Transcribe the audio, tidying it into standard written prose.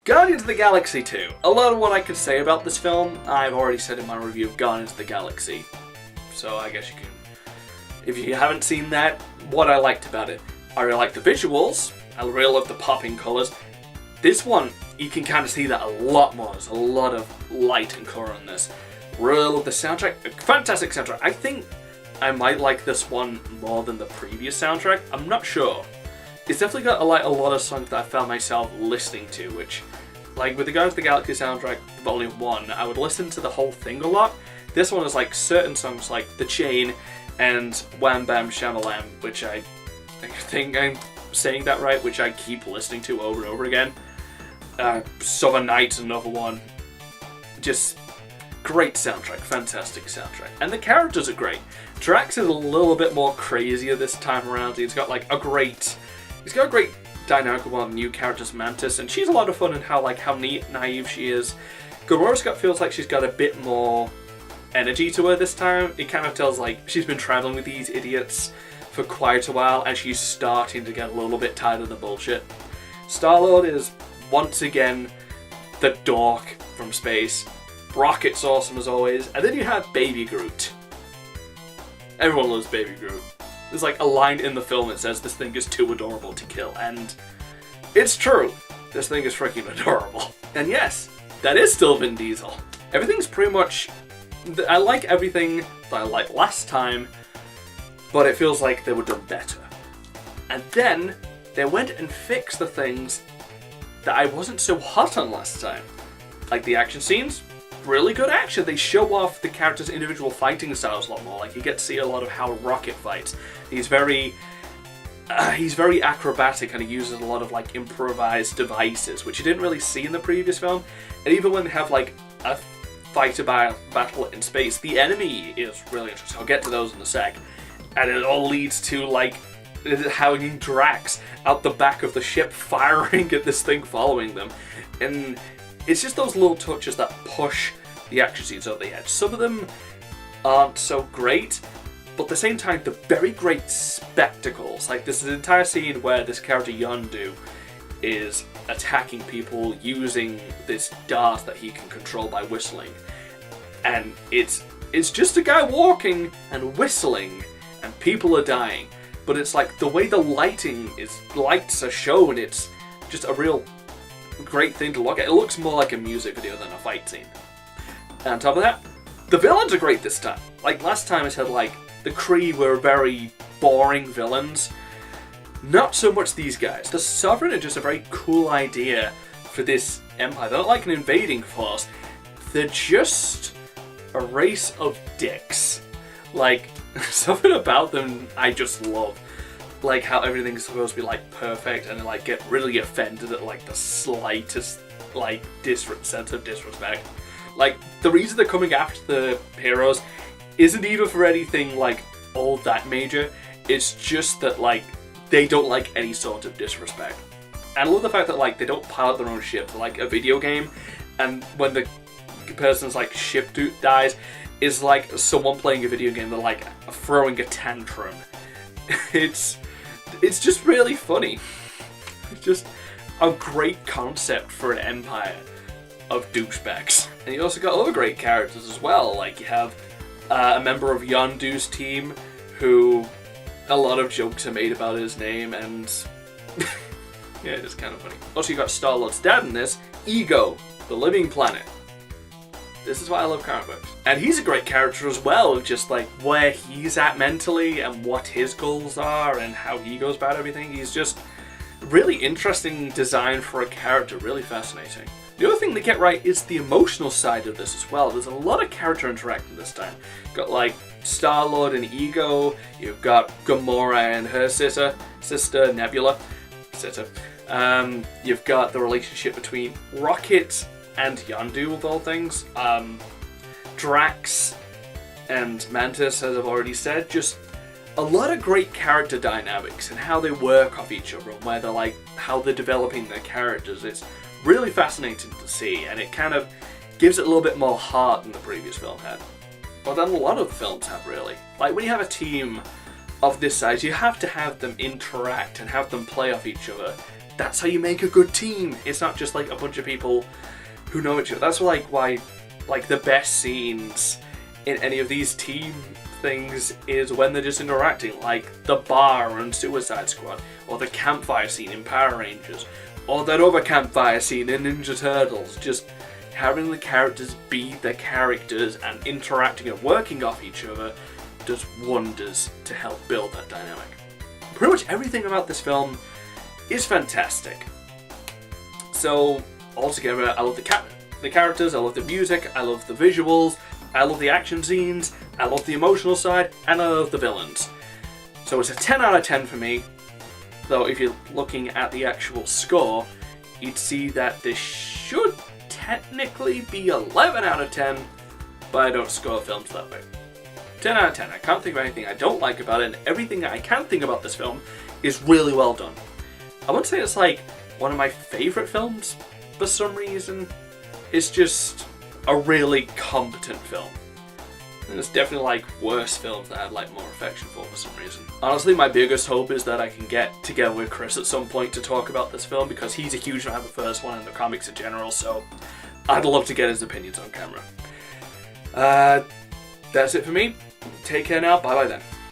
Guardians of the Galaxy 2. A lot of what I could say about this film, I've already said in my review of Guardians of the Galaxy. So I guess you can... If you haven't seen that, what I liked about it. I really like the visuals. I really love the popping colours. This one, you can kind of see that a lot more. There's a lot of light and colour in this. Really love the soundtrack. Fantastic soundtrack. I think I might like this one more than the previous soundtrack. I'm not sure. It's definitely got a lot of songs that I found myself listening to, which, like with the Guardians of the Galaxy soundtrack, Volume 1, I would listen to the whole thing a lot. This one is like certain songs like The Chain and Wham Bam Shamalam, which I think I'm saying that right, which I keep listening to over and over again. Southern Night's another one. Just great soundtrack, fantastic soundtrack. And the characters are great. Drax is a little bit more crazier this time around. He's got a great dynamic with one of the new characters, Mantis, and she's a lot of fun in how naive she is. Gamora feels like she's got a bit more energy to her this time. It kind of tells like she's been traveling with these idiots for quite a while and she's starting to get a little bit tired of the bullshit. Star-Lord is once again the dork from space. Rocket's awesome as always, and then you have Baby Groot. Everyone loves Baby Groot. There's like a line in the film that says this thing is too adorable to kill, and it's true. This thing is freaking adorable. And yes, that is still Vin Diesel. Everything's pretty much... I like everything that I liked last time, but it feels like they were done better. And then they went and fixed the things that I wasn't so hot on last time. Like the action scenes, really good action. They show off the characters' individual fighting styles a lot more. Like you get to see a lot of how Rocket fights. He's very acrobatic and he uses a lot of like improvised devices, which you didn't really see in the previous film. And even when they have like a fighter battle in space, the enemy is really interesting. I'll get to those in a sec. And it all leads to like having Drax out the back of the ship firing at this thing following them. And it's just those little touches that push the action scenes over the edge. Some of them aren't so great, but at the same time, they're very great spectacles. Like this entire scene where this character Yondu is attacking people using this dart that he can control by whistling. And it's just a guy walking and whistling, and people are dying. But it's like the way the lights are shown, it's just a real great thing to look at. It looks more like a music video than a fight scene. And on top of that, the villains are great this time. Like last time I said like the Kree were very boring villains. Not so much these guys. The Sovereign are just a very cool idea for this empire. They're not like an invading force. They're just a race of dicks. Like, something about them I just love. Like how everything's supposed to be like perfect and like get really offended at like the slightest like sense of disrespect. Like the reason they're coming after the heroes isn't even for anything like all that major. It's just that like they don't like any sort of disrespect. And I love the fact that like they don't pilot their own ship. They're like a video game, and when the person's like ship dies, is like someone playing a video game. They're like throwing a tantrum. It's just really funny. It's just a great concept for an empire of douchebags. And you also got other great characters as well. Like you have a member of Yondu's team who a lot of jokes are made about his name, and yeah, it's kind of funny. Also, you got Star-Lord's dad in this, Ego, the living planet. This is why I love comic books. And he's a great character as well, just like where he's at mentally and what his goals are and how he goes about everything. He's just really interesting design for a character, really fascinating. The other thing they get right is the emotional side of this as well. There's a lot of character interaction this time. Got like Star-Lord and Ego, you've got Gamora and her sister Nebula. You've got the relationship between Rocket and Yondu of all things. Drax and Mantis, as I've already said, just a lot of great character dynamics and how they work off each other and where they're like, how they're developing their characters. It's really fascinating to see, and it kind of gives it a little bit more heart than the previous film had. But then a lot of the films have, really. Like when you have a team of this size, you have to have them interact and have them play off each other that's how you make a good team. It's not just like a bunch of people who know each other. That's like why like the best scenes in any of these team things is when they're just interacting, like the bar and Suicide Squad, or the campfire scene in Power Rangers, or that other campfire scene in Ninja Turtles. Just having the characters be the characters and interacting and working off each other does wonders to help build that dynamic. Pretty much everything about this film is fantastic. So altogether, I love the characters, I love the music, I love the visuals, I love the action scenes, I love the emotional side, and I love the villains. So it's a 10 out of 10 for me, though if you're looking at the actual score, you'd see that this should technically be 11 out of 10, but I don't score films that way. 10 out of 10, I can't think of anything I don't like about it, and everything I can think about this film is really well done. I wouldn't say it's like one of my favourite films for some reason. It's just a really competent film. And it's definitely like worse films that I have like more affection for some reason. Honestly, my biggest hope is that I can get together with Chris at some point to talk about this film, because he's a huge fan of the first one and the comics in general, so I'd love to get his opinions on camera. That's it for me. Take care now. Bye bye then.